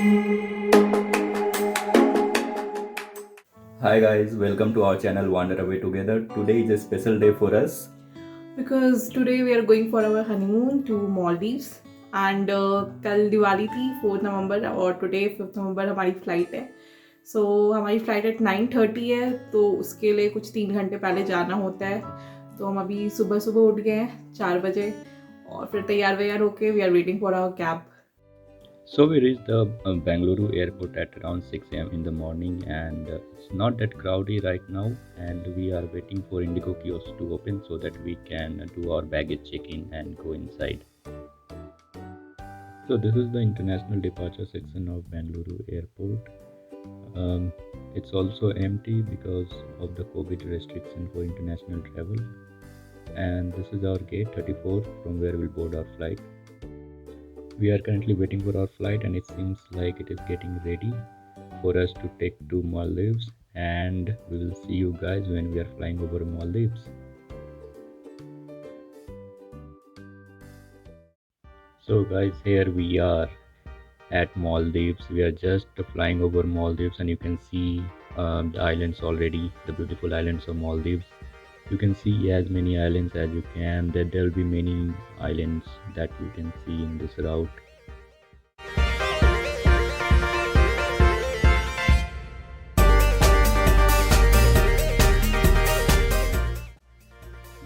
Hi guys, welcome to our channel Wander Away Together. Today is a special day for us. Because today we are going for our honeymoon to Maldives and कल दिवाली थी 4 नवंबर और today 5 नवंबर हमारी flight है. सो हमारी flight eight 9:30 है, तो उसके लिए कुछ 3 घंटे पहले जाना होता है. तो हम अभी सुबह सुबह उठ गए हैं 4 बजे और फिर तैयार वैयार होके we are waiting for our cab. So we reached the Bangalore airport at around 6 a.m. in the morning, and it's not that crowdy right now, and we are waiting for Indigo kiosk to open so that we can do our baggage check-in and go inside. So this is the international departure section of Bangalore airport. It's also empty because of the COVID restriction for international travel, and this is our gate 34 from where we'll board our flight. We are currently waiting for our flight, and it seems like it is getting ready for us to take to Maldives, and we will see you guys when we are flying over Maldives. So guys, here we are at Maldives. We are just flying over Maldives, and you can see the islands already, the beautiful islands of Maldives. You can see as many islands as you can. There will be many islands that you can see in this route.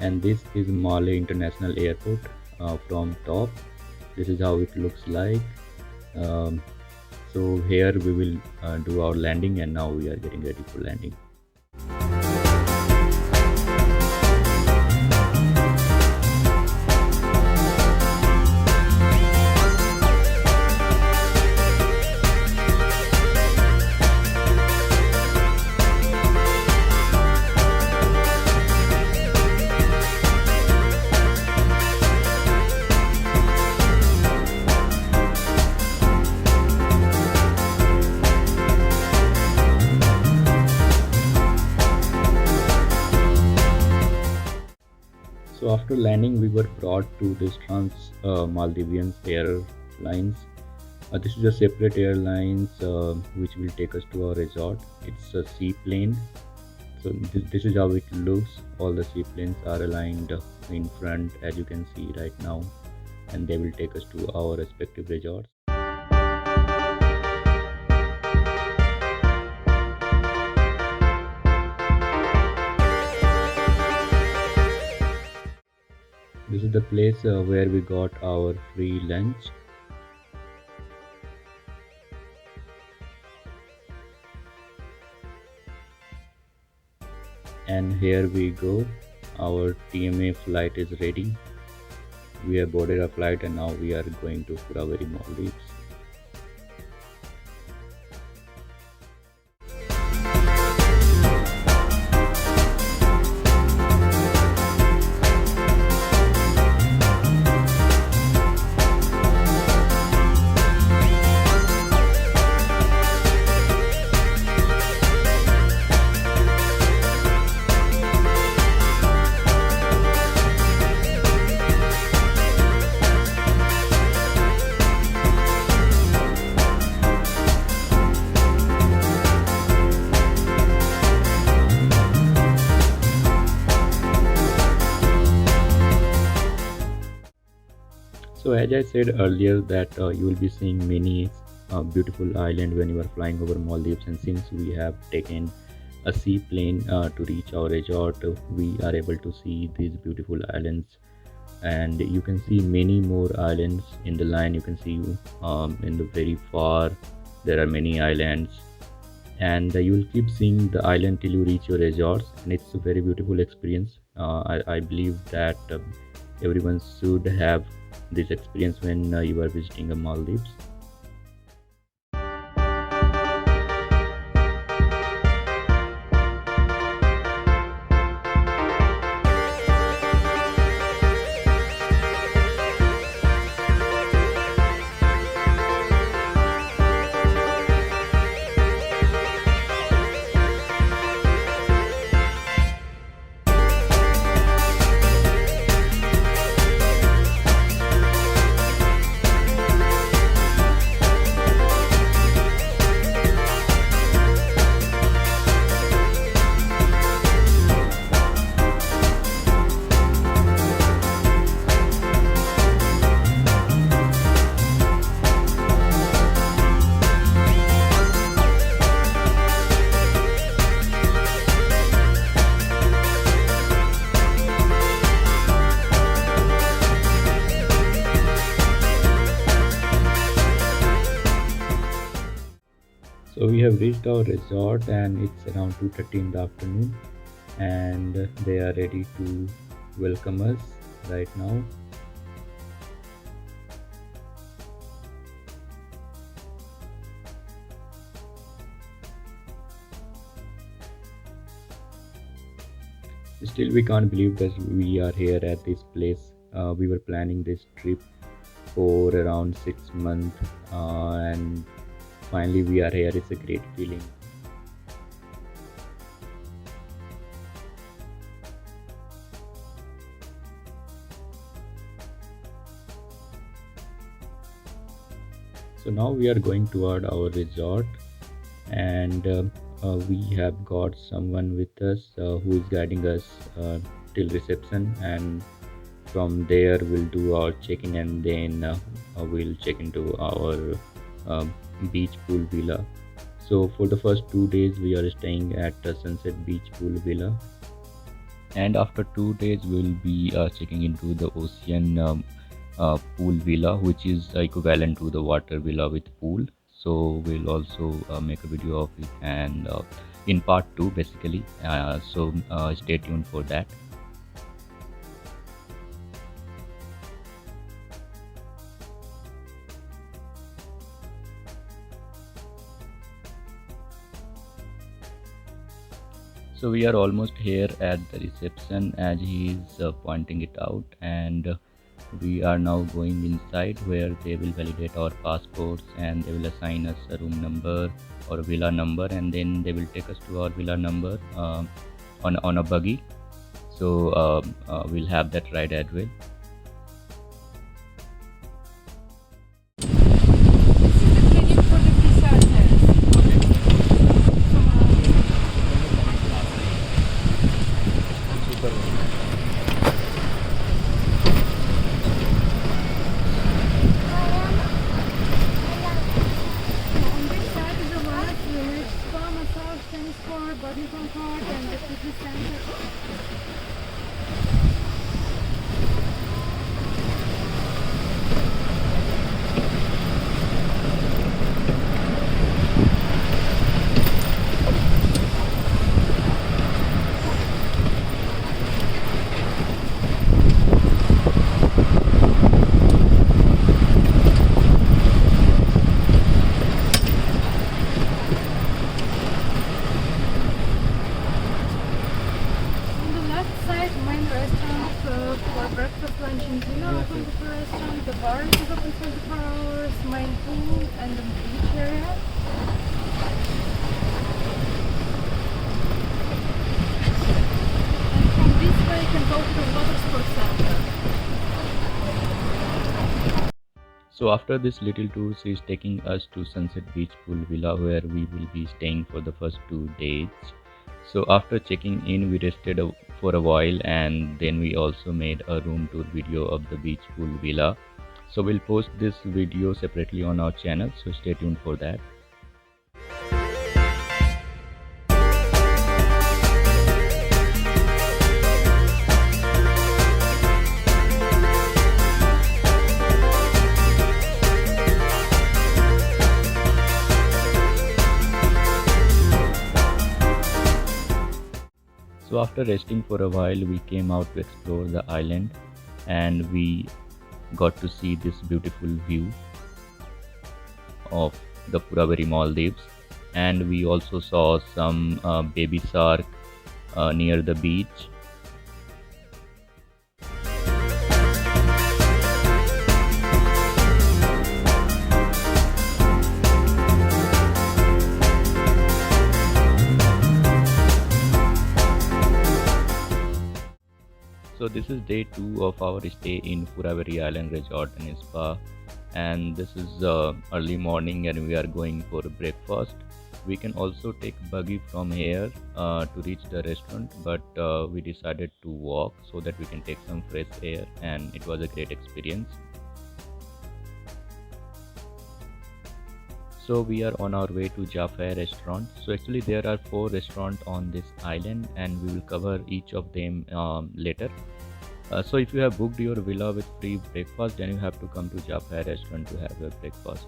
And this is Male International Airport from top. This is how it looks like. Um, so here we will do our landing, and now we are getting ready for landing. So after landing, we were brought to this Trans Maldivian Airlines. This is a separate airlines which will take us to our resort. It's a seaplane. So this is how it looks. All the seaplanes are aligned in front, as you can see right now, and they will take us to our respective resorts. This is the place where we got our free lunch. And here we go. Our TMA flight is ready. We have boarded our flight, and now we are going to Furaveri Maldives. So as I said earlier that you will be seeing many beautiful island when you are flying over Maldives, and since we have taken a seaplane to reach our resort, we are able to see these beautiful islands, and you can see many more islands in the line. You can see in the very far there are many islands, and you will keep seeing the island till you reach your resorts, and it's a very beautiful experience. I believe that everyone should have this experience when you are visiting the Maldives. So we have reached our resort and it's around 2:30 in the afternoon, and they are ready to welcome us right now. Still, we can't believe that we are here at this place. We were planning this trip for around 6 months, and finally we are here. It's a great feeling. So now we are going toward our resort, and we have got someone with us who is guiding us till reception, and from there we'll do our check-in, and then we'll check into our uh, beach pool villa. So for the first 2 days we are staying at Sunset Beach Pool Villa, and after 2 days we'll be checking into the Ocean Pool Villa, which is equivalent to the water villa with pool. So we'll also make a video of it, and in part 2 basically. So stay tuned for that. So we are almost here at the reception as he is pointing it out, and we are now going inside where they will validate our passports, and they will assign us a room number or a villa number, and then they will take us to our villa number on a buggy. So we'll have that ride as well. On this side is the one with spa, massage, tennis court, body comfort, and the fitness center. On the left side, main restaurant for breakfast, lunch, and dinner open to the restaurant. The bar is open 24 hours, main pool, and the beach area. And from this way, you can go to the water sports center. So after this little tour, she is taking us to Sunset Beach Pool Villa where we will be staying for the first 2 days. So after checking in, we rested for a while, and then we also made a room tour video of the beach pool villa. So we'll post this video separately on our channel, so stay tuned for that. So after resting for a while, we came out to explore the island, and we got to see this beautiful view of the Furaveri Maldives, and we also saw some baby shark near the beach. So this is day 2 of our stay in Furaveri Island Resort and Spa, and this is early morning, and we are going for breakfast. We can also take buggy from here to reach the restaurant, but we decided to walk so that we can take some fresh air, and it was a great experience. So we are on our way to Jaffa restaurant. So actually there are 4 restaurants on this island, and we will cover each of them later. So if you have booked your villa with free breakfast, then you have to come to Jaffa restaurant to have your breakfast.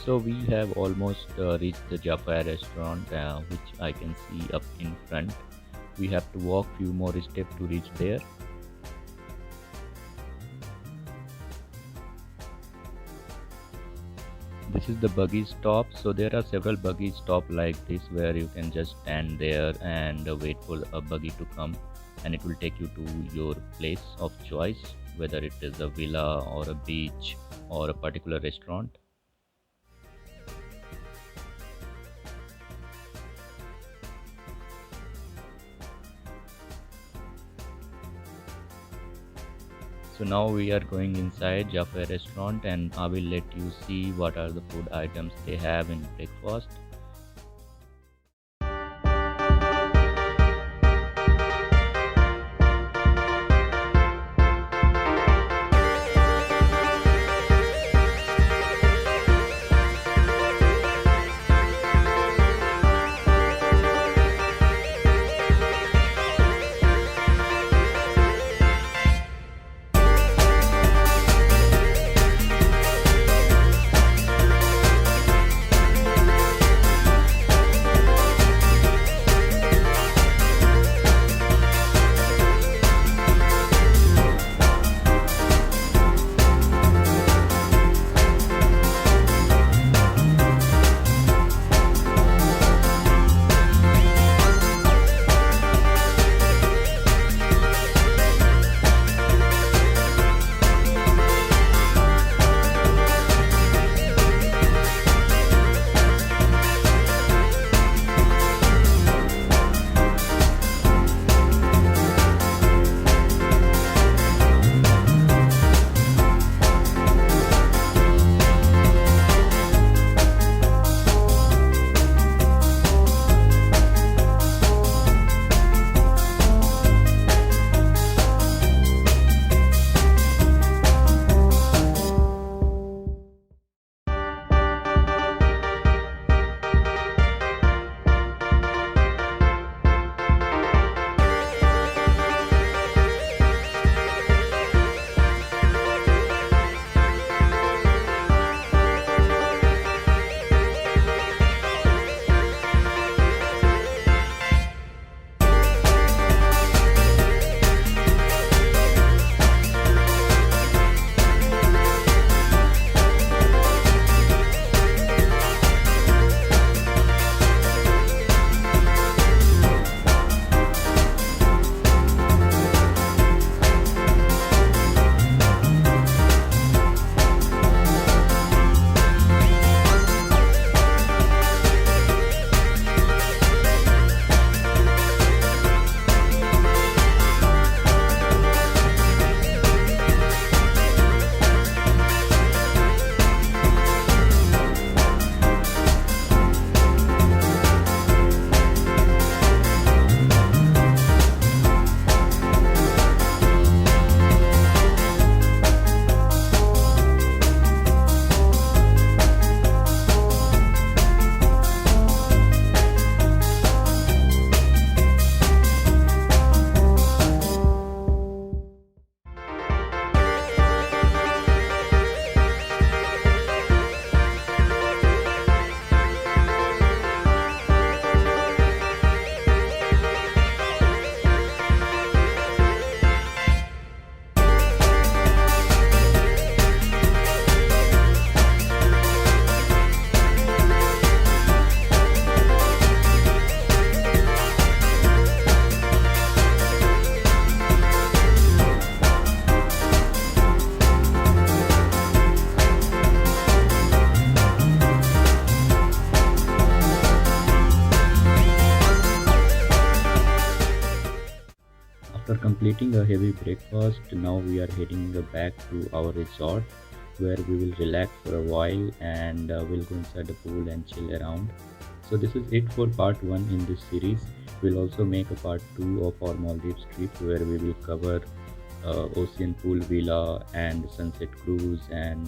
So we have almost reached the Jaffa restaurant, which I can see up in front. We have to walk few more steps to reach there. This is the buggy stop. So there are several buggy stop like this where you can just stand there and wait for a buggy to come, and it will take you to your place of choice, whether it is a villa or a beach or a particular restaurant. So now we are going inside Jaffa restaurant, and I will let you see what are the food items they have in breakfast. After completing a heavy breakfast, now we are heading back to our resort where we will relax for a while, and we'll go inside the pool and chill around. So this is it for part 1 in this series. We'll also make a part 2 of our Maldives trip where we will cover ocean pool villa and sunset cruise and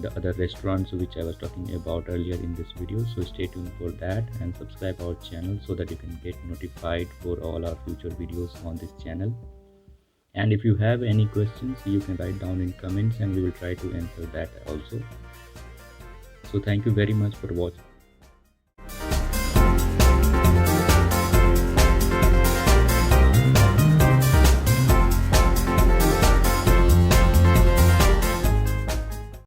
the other restaurants which I was talking about earlier in this video. So stay tuned for that and subscribe our channel so that you can get notified for all our future videos on this channel. And if you have any questions, you can write down in comments and we will try to answer that also. So thank you very much for watching.